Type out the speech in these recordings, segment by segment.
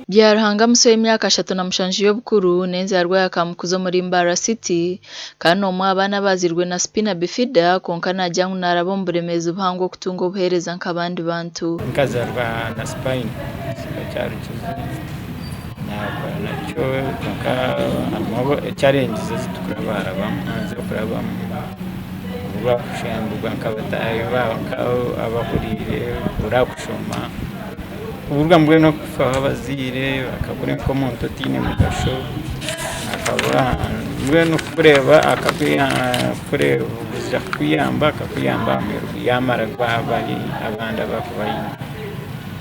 Byarahanga musore w'imyaka 37 y'obukuru nenze yarwaye akamukuzo muri Mbara City kandi omwe abana bazirwe na spina bifida konka najya nkunarabo mburemezi buhango kutunga obuhereza nk'abandi bantu nkazarwa na spine cyari kizo nacyo konka amabo challenges zitukura bamaze kuraba bakushambirwa nk'abatayi abakurire urakushoma uburwa mbwe no kufa abazire bakagure ko mu ntotine mu gasho akaba mbwe no kureba kureba ubuzira kwiyamba akakuyamba yamara kwabaye abanda bakubaye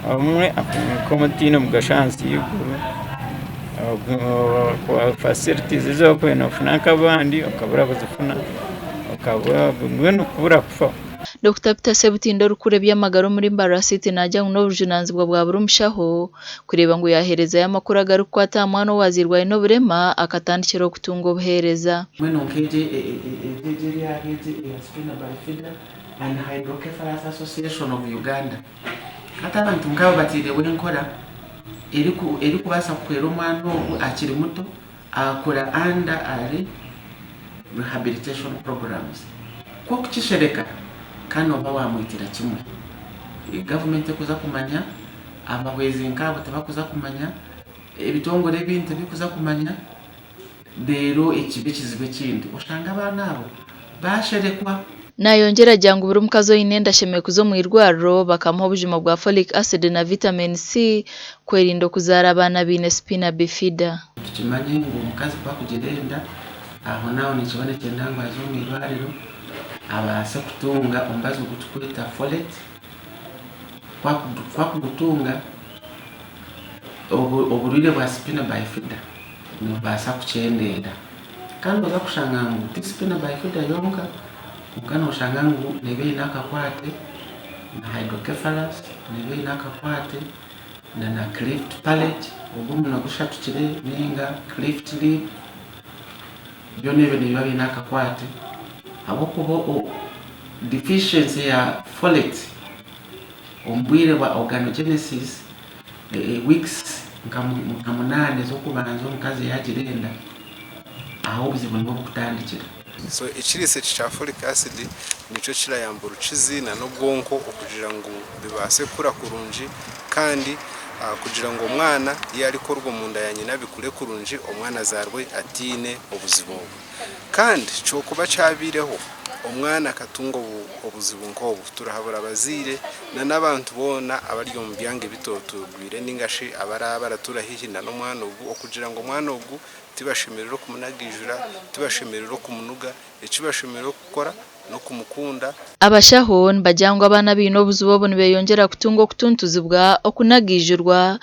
umwe ko mutine mu gashansi y'uguru kwa facilities zo kweno funaka bandi akabura buzifuna akabura mbwe no kubura kufa. Dr. Peter Sebutindo rukure by'amagaro muri Mbara City najya no bujunanzibwa bwa burumshaho kureba ngo yahereza y'amakuru agaruka atamwana wazirwaye no burema akatandikira kutunga obuhereza mweno nkeje yageje spina bifida and Hydrocephalus Association of Uganda kata abantu ngabo batire wenkora eri kubasa kwera umwana akiri muto akora under ari rehabilitation programs ko kukishereka kano bawamwitira kimwe government kuza kumanya abawezi nkabo tabakuza kumanya ebitongore bintu bikuza kumanya dero ekibikizibwe kindi ushanga abana abo basherekwa nayongera jangu buri mukazo inenda sheme kuzo mu irwaro bakamuha ubujima bwa folic acid na vitamin C kwerindo kuzara abana bine spina bifida tukimanye ngo mukazi kwa kugenda aho naho ni kiboneke ndangwa zo mu irwariro abasa kutunga ombazo gutukwita folate kwa kutunga oburire bwa spina bifida no basa kuchendera kandi oza kushanga ngo spina bifida yonka ukana ushanga ngo nebe nakakwate na hydrocephalus nebe nakakwate na cleft palate ugumu na gushatukire ninga cleft lip byo nebe nibabe nakakwate abo kubo deficiency ya folate ombwire wa organogenesis weeks nkamunane zo kubanza mukazi yagirenda aho bizibona kutandikira so ikirise cha folic acid nico kirayambura ukizina no bwonko okugira ngo bibase kura kurunji kandi kugira ngo umwana yari korwa mu nda ya nyina bikure kurunji umwana azarwe atine obuzibo kandi cyo kuba cyabireho umwana katungo obuzibo nkobu turahabura abazire n'abantu bona abaryo mu byange bitotubwire ningashi abara turahihina no mwana ubu okugira ngo mwana ubu tibashimiriro kumunagijura tibashimiriro kumunuga ikibashimiriro gukora no kumukunda abashaho bajyangwa abana bino buzubo bone beyongera kutungo kutuntuzibwa okunagijurwa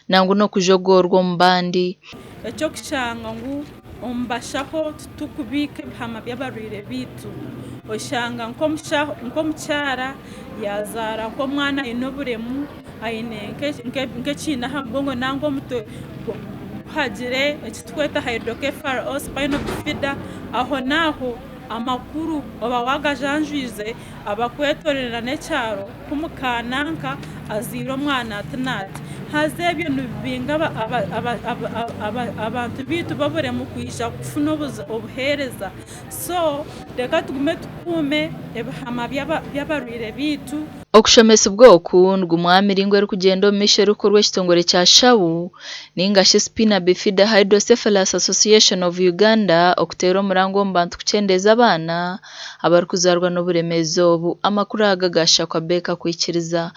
nangu no kujogorwa mbandi ecyo kishanga ngo ombashaho tukubike bihama byabarire bitu oshanga nko mucyara yazara ko mwana inoburemu ayine nke kina habongo nango muto hagire ekitweta hydrocephalus spina bifida aho naho amakuru obawagajanjuize abakwetorera necyaro kumukananka aziro mwana atinati hazebyo nubinga abantu bitu babure mu kwisha kufuna obuhereza so reka tugume tukume ebihama byabarwire bitu okushomesa ubwoko ndw'umwami ringwe rukugendo mishe rukorwe kitongore cya shawu ningashi spina bifida Hydrocephalus Association of Uganda okutero murango mbantu kucendeza abana abarukuzarwa no buremezo amakuru agagasha kwa beka kwikiriza